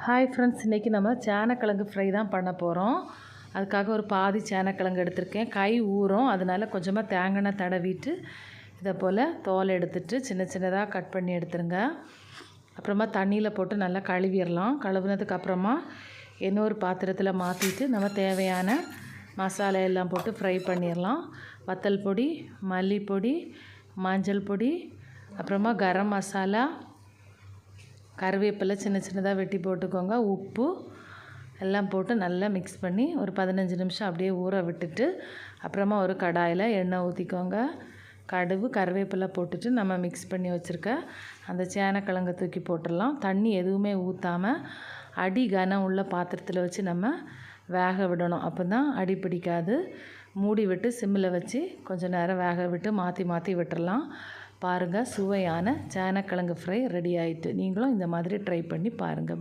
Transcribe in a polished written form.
Hi friends, இன்றைக்கி நம்ம சேனக்கிழங்கு ஃப்ரை தான் பண்ண போகிறோம். அதுக்காக ஒரு பாதி சேனக்கிழங்கு எடுத்திருக்கேன். கை ஊறும், அதனால் கொஞ்சமாக தேங்காய் தடவிட்டு இதை போல் தோல் எடுத்துட்டு சின்ன சின்னதாக கட் பண்ணி எடுத்துருங்க. அப்புறமா தண்ணியில் போட்டு நல்லா கழுவிடலாம். கழுவுனதுக்கப்புறமா இன்னொரு பாத்திரத்தில் மாற்றிட்டு நம்ம தேவையான மசாலா எல்லாம் போட்டு ஃப்ரை பண்ணிடலாம். வத்தல் பொடி, மல்லிப்பொடி, மஞ்சள் பொடி, அப்புறமா கரம் மசாலா, கருவேப்பிலை சின்ன சின்னதாக வெட்டி போட்டுக்கோங்க. உப்பு எல்லாம் போட்டு நல்லா மிக்ஸ் பண்ணி ஒரு 15 நிமிஷம் அப்படியே ஊற விட்டுட்டு அப்புறமா ஒரு கடாயில் எண்ணெய் ஊற்றிக்கோங்க. கடுகு கருவேப்பிலை போட்டுட்டு நம்ம மிக்ஸ் பண்ணி வச்சுருக்க அந்த சேனக்கிழங்கை தூக்கி போட்டுடலாம். தண்ணி எதுவுமே ஊற்றாமல் அடி கனம் உள்ள பாத்திரத்தில் வச்சு நம்ம வேக விடணும். அப்போ தான் அடி பிடிக்காது. மூடி விட்டு சிம்மில் வச்சு கொஞ்சம் நேரம் வேக விட்டு மாற்றி மாற்றி விட்டுடலாம். பாருங்கள், சுவையான சேனக்கிழங்கு ஃப்ரை ரெடி ஆகிட்டு. நீங்களும் இந்த மாதிரி ட்ரை பண்ணி பாருங்கள்.